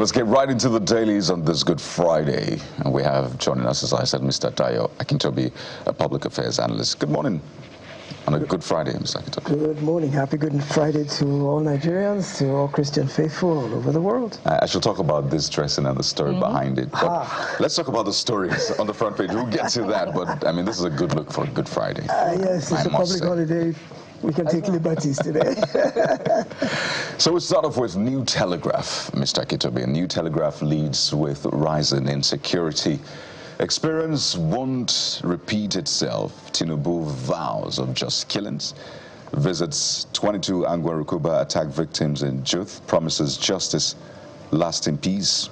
let's get right into the dailies on this Good Friday. And we have joining us, as I said, Mr. Dayo Akintobi, a public affairs analyst. Good morning on a Good Friday, Mr. Akintobi. Good morning. Happy Good Friday to all Nigerians, to all Christian faithful all over the world. I shall talk about this dressing and the story behind it. But let's talk about the stories on the front page. We'll get to that. But, I mean, this is a good look for a Good Friday. Yes, it's a public holiday. We can take liberties today. So we start off with New Telegraph, Mr. Akintobi. New Telegraph leads with rising insecurity. Experience won't repeat itself. Tinubu vows of just killings. Visits 22 Angwa Rukuba attack victims in Juth. Promises justice, lasting peace.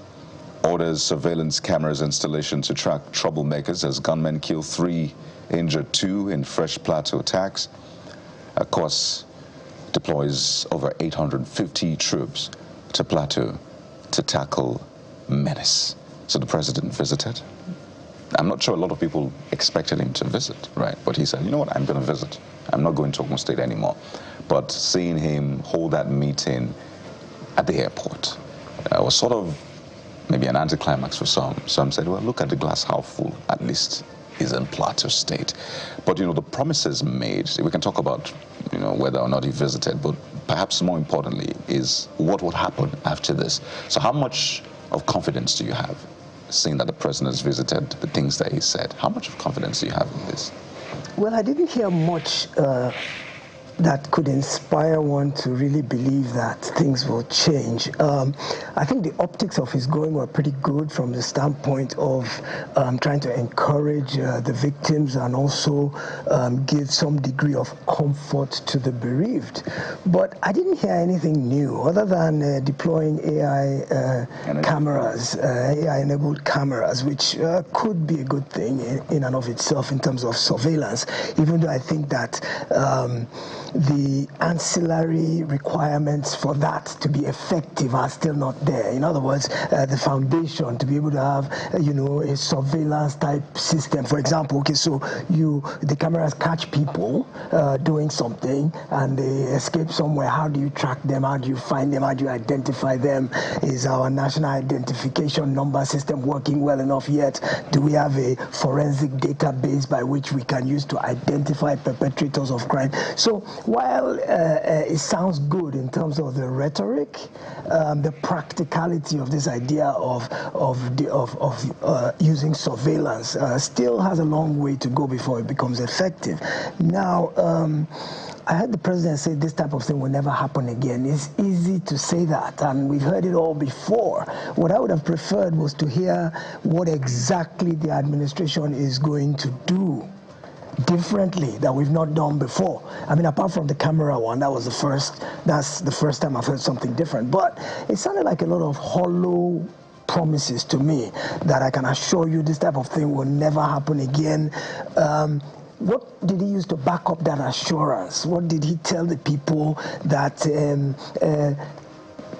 Orders surveillance cameras installation to track troublemakers as gunmen kill 3, injure 2 in fresh Plateau attacks. Of course, deploys over 850 troops to Plateau to tackle menace. So the president visited. I'm not sure a lot of people expected him to visit, right? But he said, you know what, I'm going to visit. I'm not going to Ogun State anymore. But seeing him hold that meeting at the airport was sort of maybe an anticlimax for some. Some said, well, look at the glass half full, at least is in Plateau State. But, you know, the promises made, we can talk about, you know, whether or not he visited, but perhaps more importantly is what would happen after this. So how much of confidence do you have, seeing that the president has visited, the things that he said? How much of confidence do you have in this? Well, I didn't hear much that could inspire one to really believe that things will change. I think the optics of his going were pretty good from the standpoint of trying to encourage the victims and also give some degree of comfort to the bereaved. But I didn't hear anything new other than deploying AI cameras, AI-enabled cameras, which could be a good thing in and of itself in terms of surveillance, even though I think that the ancillary requirements for that to be effective are still not there. In other words, the foundation to be able to have, you know, a surveillance type system. For example, okay, so the cameras catch people doing something and they escape somewhere. How do you track them? How do you find them? How do you identify them? Is our national identification number system working well enough yet? Do we have a forensic database by which we can use to identify perpetrators of crime? So while it sounds good in terms of the rhetoric, the practicality of this idea of using surveillance still has a long way to go before it becomes effective. Now, I heard the president say this type of thing will never happen again. It's easy to say that, and we've heard it all before. What I would have preferred was to hear what exactly the administration is going to do differently that we've not done before. I mean, apart from the camera one, that's the first time I've heard something different. But it sounded like a lot of hollow promises to me that I can assure you this type of thing will never happen again. What did he use to back up that assurance? What did he tell the people that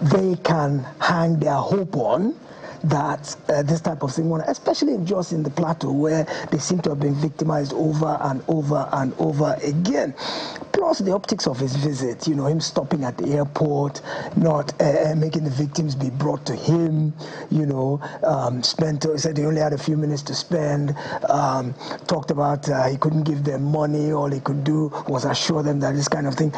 they can hang their hope on, that this type of thing, especially just in the Plateau, where they seem to have been victimized over and over and over again? Plus the optics of his visit, you know, him stopping at the airport, not making the victims be brought to him, you know, he said he only had a few minutes to spend, talked about he couldn't give them money, all he could do was assure them that this kind of thing.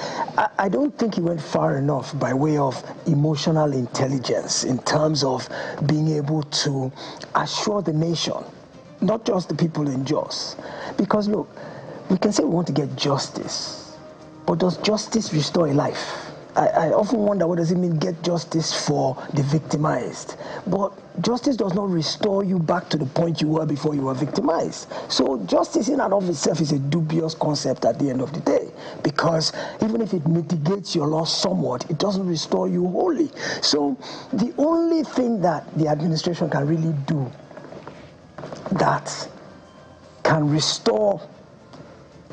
I don't think he went far enough by way of emotional intelligence in terms of being able to assure the nation, not just the people in Jos. Because look, we can say we want to get justice, but does justice restore a life? I often wonder, what does it mean, get justice for the victimized? But justice does not restore you back to the point you were before you were victimized. So justice in and of itself is a dubious concept at the end of the day, because even if it mitigates your loss somewhat, it doesn't restore you wholly. So the only thing that the administration can really do that can restore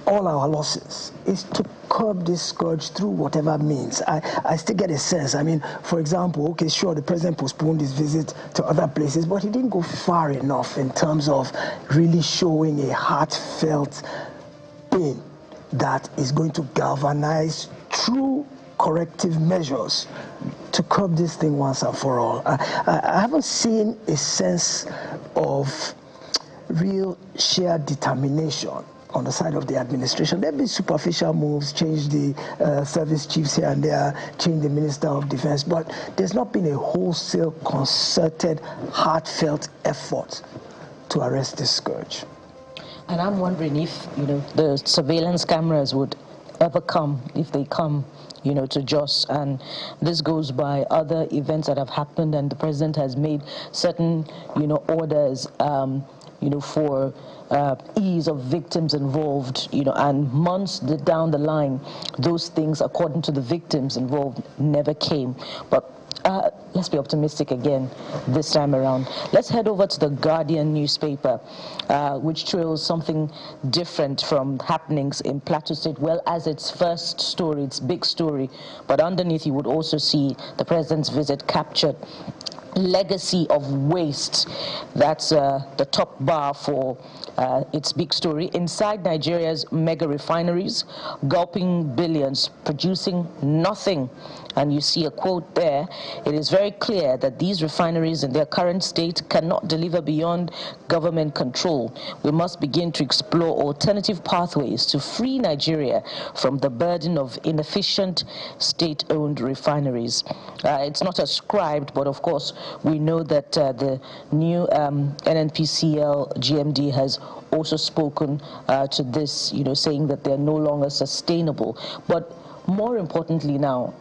all our losses is to curb this scourge through whatever means. I still get a sense. I mean, for example, okay, sure, the president postponed his visit to other places, but he didn't go far enough in terms of really showing a heartfelt pain that is going to galvanize true corrective measures to curb this thing once and for all. I haven't seen a sense of real shared determination on the side of the administration. There have been superficial moves, change the service chiefs here and there, change the Minister of Defense, but there's not been a wholesale, concerted, heartfelt effort to arrest this scourge. And I'm wondering if, the surveillance cameras would ever come, if they come, to Jos. And this goes by other events that have happened, and the president has made certain, orders, for ease of victims involved, and months down the line, those things, according to the victims involved, never came. But let's be optimistic again this time around. Let's head over to the Guardian newspaper, which trails something different from happenings in Plateau State. Well, as its first story, its big story, but underneath you would also see the president's visit captured. Legacy of waste, that's the top bar for its big story. Inside Nigeria's mega refineries, gulping billions, producing nothing. And you see a quote there. It is very clear that these refineries in their current state cannot deliver beyond government control. We must begin to explore alternative pathways to free Nigeria from the burden of inefficient state-owned refineries. It's not ascribed, but of course we know that the new NNPCL GMD has also spoken to this, saying that they're no longer sustainable. But more importantly now,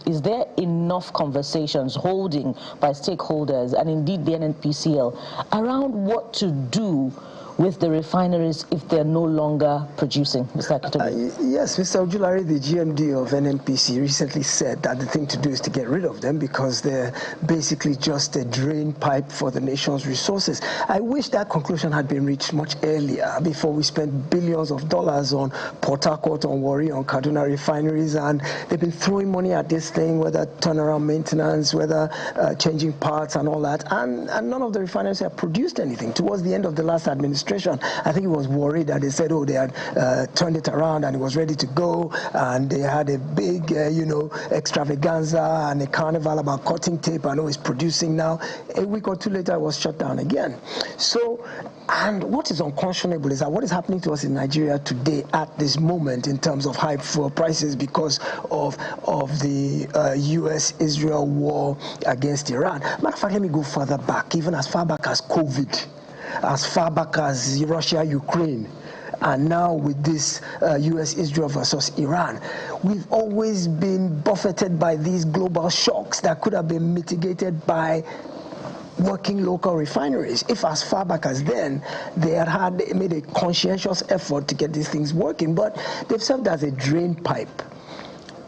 is there enough conversations holding by stakeholders and indeed the NNPCL around what to do with the refineries if they're no longer producing, Mr. Akitobi? Yes, Mr. Ojulari, the GMD of NNPC, recently said that the thing to do is to get rid of them because they're basically just a drain pipe for the nation's resources. I wish that conclusion had been reached much earlier, before we spent billions of dollars on Port Harcourt, on Warri, on Kaduna refineries, and they've been throwing money at this thing, whether turnaround maintenance, whether changing parts and all that, and none of the refineries have produced anything. Towards the end of the last administration, I think it was worried that they said, they had turned it around and it was ready to go, and they had a big, extravaganza and a carnival about cutting tape and it's producing now. A week or two later, it was shut down again. So, and what is unconscionable is that what is happening to us in Nigeria today at this moment in terms of high fuel prices because of the US-Israel war against Iran. Matter of fact, let me go further back, even as far back as COVID, as far back as Russia-Ukraine, and now with this US-Israel versus Iran. We've always been buffeted by these global shocks that could have been mitigated by working local refineries. If as far back as then, they had made a conscientious effort to get these things working, but they've served as a drain pipe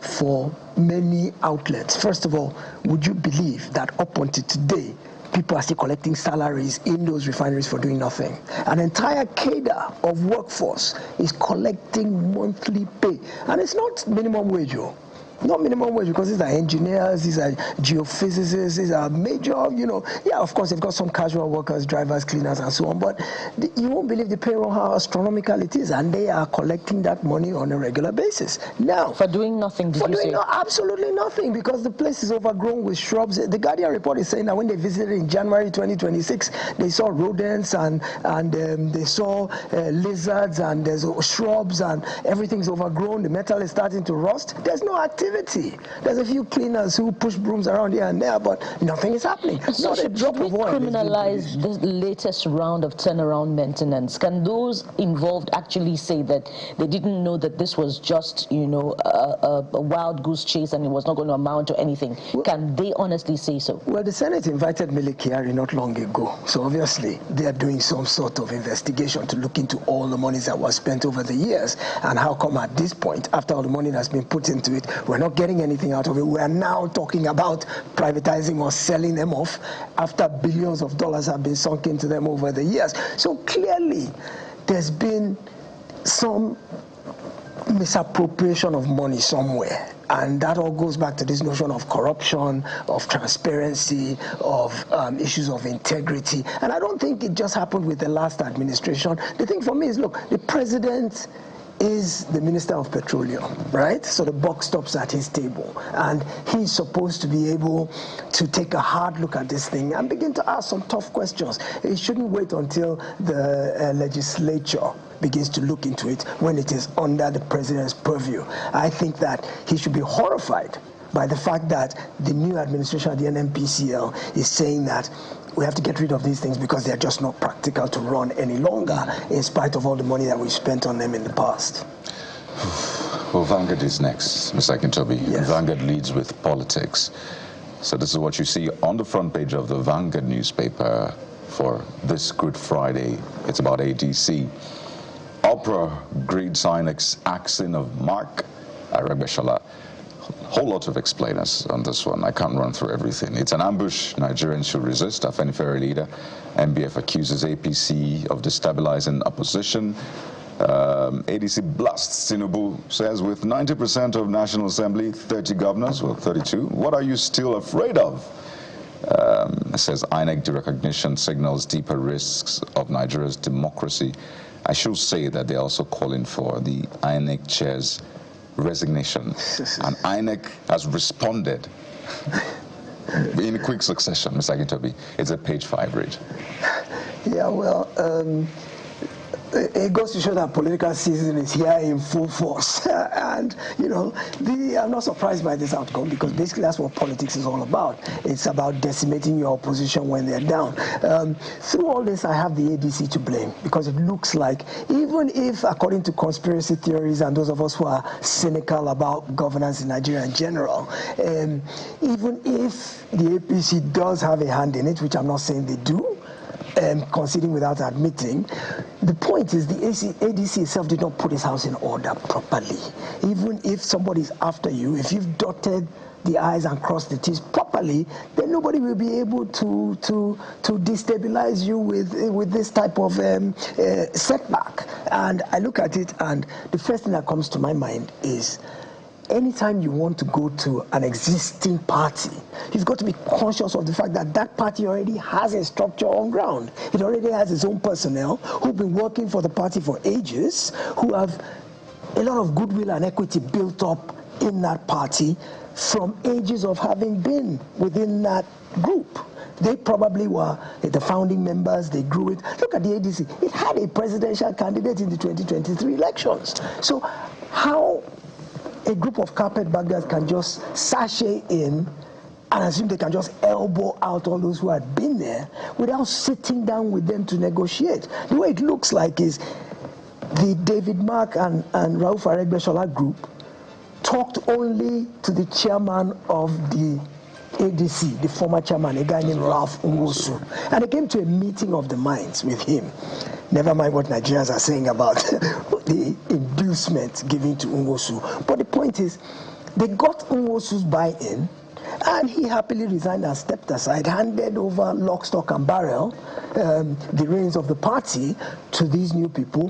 for many outlets. First of all, would you believe that up until today, people are still collecting salaries in those refineries for doing nothing? An entire cadre of workforce is collecting monthly pay. And it's not minimum wage, not minimum wage, because these are engineers, these are geophysicists, these are major, yeah, of course, they've got some casual workers, drivers, cleaners, and so on, but you won't believe the payroll, how astronomical it is, and they are collecting that money on a regular basis. Now, for doing nothing, did you say? Absolutely nothing, because the place is overgrown with shrubs. The Guardian report is saying that when they visited in January 2026, they saw rodents and they saw lizards, and there's shrubs, and everything's overgrown. The metal is starting to rust. There's no activity. There's a few cleaners who push brooms around here and there, but nothing is happening. So not a drop of oil. Criminalize the latest round of turnaround maintenance. Can those involved actually say that they didn't know that this was just, a wild goose chase and it was not going to amount to anything? Can they honestly say so? Well, the Senate invited Mele Kyari not long ago, so obviously they are doing some sort of investigation to look into all the monies that was spent over the years, and how come at this point, after all the money that's been put into it, we're not getting anything out of it. We are now talking about privatizing or selling them off after billions of dollars have been sunk into them over the years. So clearly, there's been some misappropriation of money somewhere. And that all goes back to this notion of corruption, of transparency, of issues of integrity. And I don't think it just happened with the last administration. The thing for me is, look, the president is the Minister of Petroleum, right? So the buck stops at his table. And he's supposed to be able to take a hard look at this thing and begin to ask some tough questions. He shouldn't wait until the legislature begins to look into it when it is under the president's purview. I think that he should be horrified by the fact that the new administration at the NNPCL is saying that we have to get rid of these things because they're just not practical to run any longer, in spite of all the money that we spent on them in the past. Well, Vanguard is next, Mr. Akintobi. Yes. Vanguard leads with politics. So this is what you see on the front page of the Vanguard newspaper for this Good Friday. It's about ADC. Opera greets INEC's axing of Mark Aregbesola. Whole lot of explainers on this one. I can't run through everything. It's an ambush. Nigerians should resist. Afenifere leader MBF accuses APC of destabilizing opposition. ADC blasts Tinubu, says with 90% of National Assembly, 30 governors, well 32, what are you still afraid of? Says INEC derecognition signals deeper risks of Nigeria's democracy. I should say that they're also calling for the INEC chair's resignation, and INEC has responded in quick succession. Mr. Akintobi, it's a page 5 read. Yeah, well, it goes to show that political season is here in full force. And, you know, I'm not surprised by this outcome, because basically that's what politics is all about. It's about decimating your opposition when they're down. Through all this, I have the ADC to blame, because it looks like, even if, according to conspiracy theories and those of us who are cynical about governance in Nigeria in general, even if the APC does have a hand in it, which I'm not saying they do, conceding without admitting, the point is the ADC itself did not put his house in order properly. Even if somebody's after you, if you've dotted the I's and crossed the T's properly, then nobody will be able to destabilize you with this type of setback. And I look at it, and the first thing that comes to my mind is, anytime you want to go to an existing party, you've got to be conscious of the fact that that party already has a structure on ground. It already has its own personnel who've been working for the party for ages, who have a lot of goodwill and equity built up in that party from ages of having been within that group. They probably were the founding members, they grew it. Look at the ADC. It had a presidential candidate in the 2023 elections. So how a group of carpetbaggers can just sashay in and assume they can just elbow out all those who had been there without sitting down with them to negotiate? The way it looks like is the David Mark and Rauf Aregbesola group talked only to the chairman of the ADC, the former chairman, a guy named Ralph Nwosu. And they came to a meeting of the minds with him. Never mind what Nigerians are saying about the inducement given to Nwosu. But the point is, they got Nwosu's buy-in, and he happily resigned and stepped aside, handed over lock, stock, and barrel the reins of the party to these new people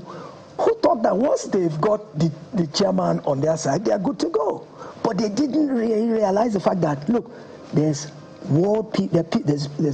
who thought that once they've got the chairman on their side, they are good to go. But they didn't really realize the fact that, look, there's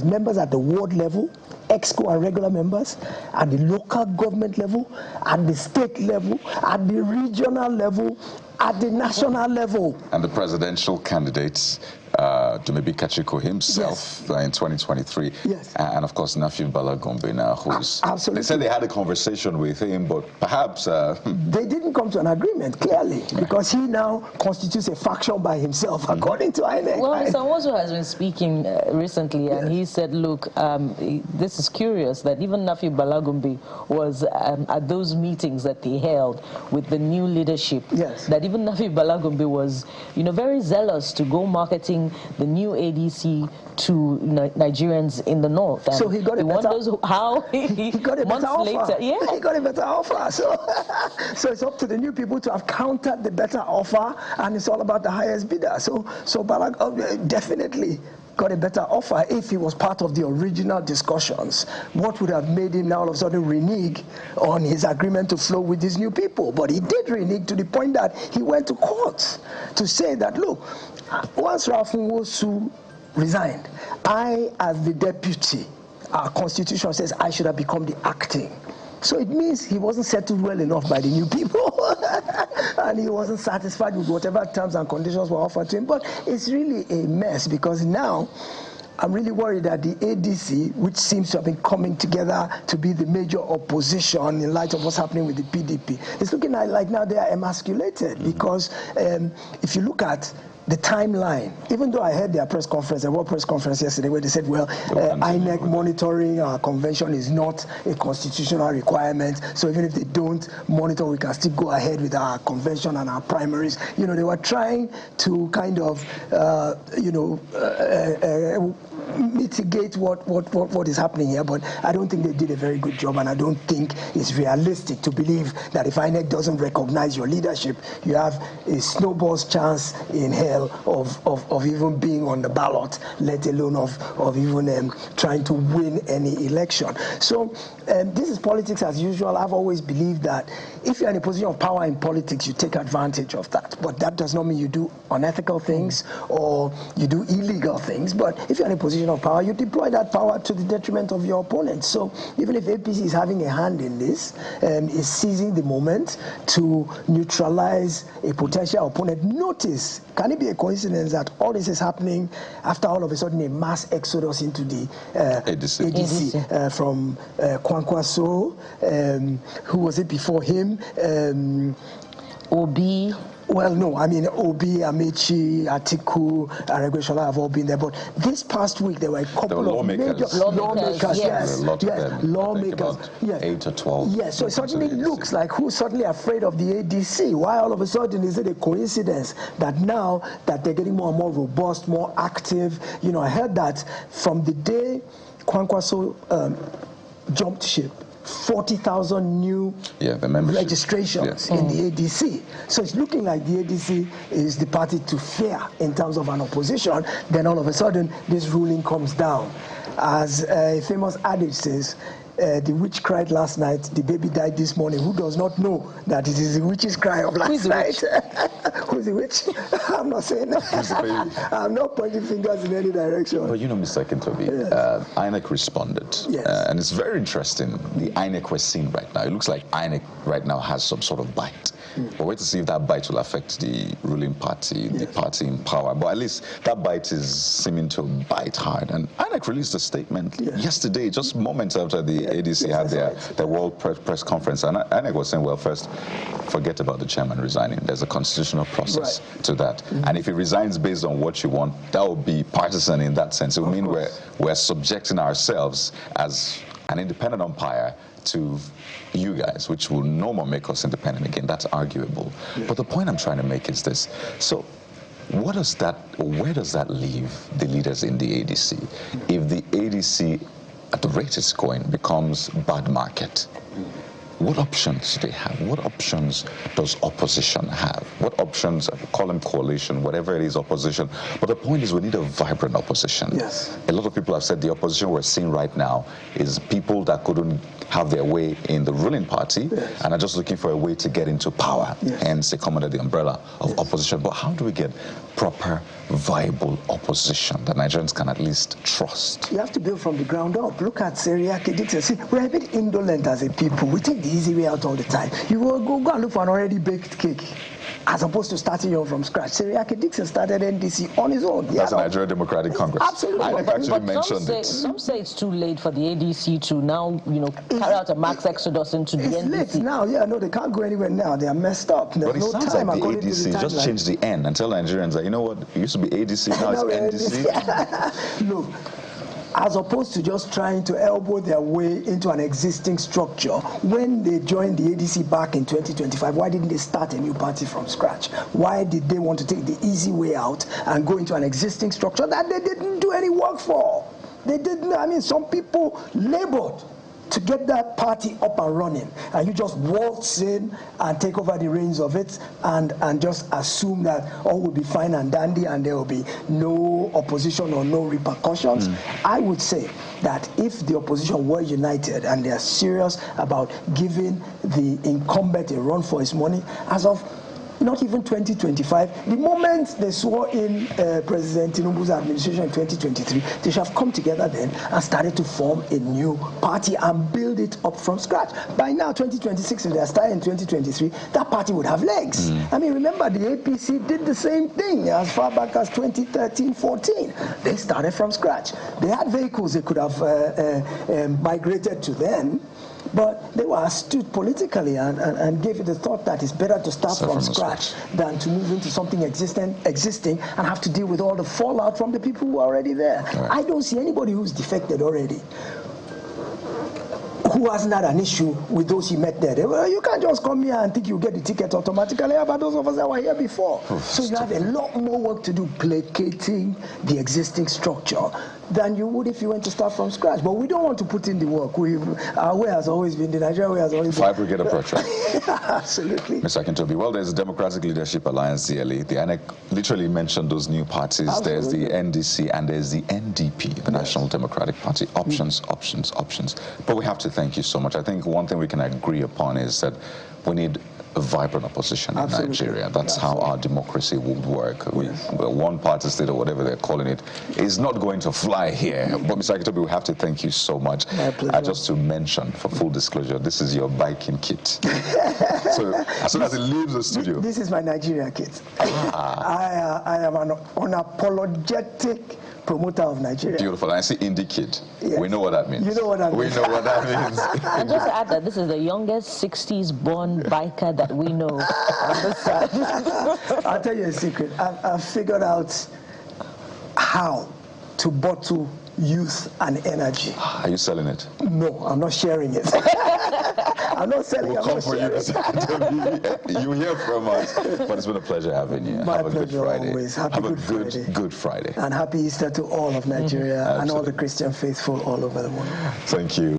members at the ward level, EXCO and regular members, at the local government level, at the state level, at the regional level, at the national level. And the presidential candidates, Dumebi Kachiko himself, yes, in 2023. Yes. And of course, Nafi Bala Gombe now, who's... Absolutely. They said they had a conversation with him, but perhaps... They didn't come to an agreement, clearly, because he now constitutes a faction by himself, according to INEC. Well, Mr. Nwosu has been speaking recently, and he said, look, this is curious that even Nafi Bala Gombe was at those meetings that they held with the new leadership. Yes. That even Nafi Bala Gombe was, very zealous to go marketing the new ADC to Nigerians in the north. And so he got a better, wonders how he got a better offer. Later, yeah. He got a better offer. So it's up to the new people to have countered the better offer, and it's all about the highest bidder. So Balak definitely got a better offer if he was part of the original discussions. What would have made him now all of a sudden renege on his agreement to flow with these new people? But he did renege to the point that he went to court to say that, look, once Ralph Nwosu resigned, I, as the deputy, our constitution says I should have become the acting. So it means he wasn't settled well enough by the new people. and he wasn't satisfied with whatever terms and conditions were offered to him. But it's really a mess, because now I'm really worried that the ADC, which seems to have been coming together to be the major opposition in light of what's happening with the PDP, it's looking like now they are emasculated, because if you look at the timeline, even though I heard their press conference, their World Press Conference yesterday, where they said, well, INEC monitoring our convention is not a constitutional requirement, so even if they don't monitor, we can still go ahead with our convention and our primaries. You know, they were trying to kind of, mitigate what is happening here, but I don't think they did a very good job, and I don't think it's realistic to believe that if INEC doesn't recognize your leadership, you have a snowball's chance in hell of even being on the ballot, let alone of even trying to win any election. So this is politics as usual. I've always believed that if you're in a position of power in politics, you take advantage of that, but that does not mean you do unethical things or you do illegal things. But if you're in a position of power, you deploy that power to the detriment of your opponents. So even if APC is having a hand in this, is seizing the moment to neutralize a potential opponent. Notice, can it be a coincidence that all this is happening after all of a sudden a mass exodus into the ADC from Kwankwaso, who was it before him? Obi. Well, no, I mean, Obi, Amechi, Atiku, Aregbesola have all been there. But this past week, there were a couple of major lawmakers. Yes. Lawmakers. Yes. 8 or 12. Yes, so it suddenly looks like who's suddenly afraid of the ADC? Why all of a sudden is it a coincidence that now that they're getting more and more robust, more active? You know, I heard that from the day Kwankwaso jumped ship, 40,000 new registrations in the ADC. So it's looking like the ADC is the party to fear in terms of an opposition. Then all of a sudden, this ruling comes down. As a famous adage says, the witch cried last night, the baby died this morning. Who does not know that it is the witch's cry of last night? Who's the witch? I'm not saying that. I'm not pointing fingers in any direction. But you know, Mr. Kintobi, INEC responded. Yes. And it's very interesting, the INEC we're seeing right now. It looks like INEC right now has some sort of bite. But wait to see if that bite will affect the ruling party, the party in power. But at least that bite is seeming to bite hard. And INEC released a statement yesterday, just moments after the ADC had their World Press Conference. And INEC was saying, well, first, forget about the chairman resigning. There's a constitutional process to that. And if he resigns based on what you want, that will be partisan in that sense. It will mean we're subjecting ourselves as an independent umpire to you guys, which will no more make us independent again. That's arguable. But the point I'm trying to make is this. So where does that leave the leaders in the ADC? If the ADC, at the rate it's going, becomes bad market, what options do they have? What options does opposition have? What options, call them coalition, whatever it is, opposition. But the point is we need a vibrant opposition. Yes. A lot of people have said the opposition we're seeing right now is people that couldn't have their way in the ruling party and are just looking for a way to get into power. Hence, they come under the umbrella of opposition. But how do we get proper, viable opposition that Nigerians can at least trust? You have to build from the ground up. Look at Seriake Dixon. See, we're a bit indolent as a people. We take the easy way out all the time. You will go and look for an already baked cake, as opposed to starting your own from scratch. Seriake Dixon started NDC on his own. That's the Nigerian Democratic Congress. Absolutely. I actually mentioned it. Some say it's too late for the ADC to now, carry out a max exodus into the NDC. It's late now. Yeah, no, they can't go anywhere now. They are messed up. There's but it sounds like the ADC just changed the N and tell Nigerians that, you know what, it used to be ADC, now it's NDC. Look, as opposed to just trying to elbow their way into an existing structure, when they joined the ADC back in 2025, why didn't they start a new party from scratch? Why did they want to take the easy way out and go into an existing structure that they didn't do any work for? They didn't. I mean, some people labored to get that party up and running, and you just waltz in and take over the reins of it and just assume that all will be fine and dandy and there will be no opposition or no repercussions. I would say that if the opposition were united and they are serious about giving the incumbent a run for his money, as of not even 2025. The moment they swore in President Tinubu's administration in 2023, they should have come together then and started to form a new party and build it up from scratch. By now, 2026, if they are starting in 2023, that party would have legs. I mean, remember, the APC did the same thing as far back as 2013-14. They started from scratch. They had vehicles they could have migrated to then, but they were astute politically and gave it the thought that it's better to start from scratch than to move into something existing and have to deal with all the fallout from the people who are already there. Right. I don't see anybody who's defected already who hasn't had an issue with those he met there. You can't just come here and think you get the ticket automatically. But those of us that were here before. So you have a lot more work to do placating the existing structure than you would if you went to start from scratch. But we don't want to put in the work. Our way has always been, the Nigerian way has always been. 5-brigade approach, right? Absolutely. Mr. Akintobi, well, there's a Democratic Leadership Alliance, DLA. The INEC literally mentioned those new parties. Absolutely. There's the NDC and there's the NDP, the National Democratic Party. Options, options, options. But we have to thank you so much. I think one thing we can agree upon is that we need a vibrant opposition in Nigeria. That's how our democracy would work. One party state or whatever they're calling it is not going to fly here. But Mr. Akintobi, we have to thank you so much. Just to mention, for full disclosure, this is your biking kit. So as soon as it leaves the studio. This is my Nigeria kit. I am an unapologetic promoter of Nigeria. Beautiful. I see Indie Kid. Yes. We know what that means. You know what that means. We know what that means. And just to add that this is the youngest 60s born biker that we know on this side. I'll tell you a secret. I've figured out how to bottle youth and energy. Are you selling it? No, I'm not sharing it. I'm not selling it. We'll come for you, Mr. Akintobi. You hear from us. But it's been a pleasure having you. My Have a pleasure good Friday. Always. Happy Good Friday. And happy Easter to all of Nigeria and all the Christian faithful all over the world. Thank you.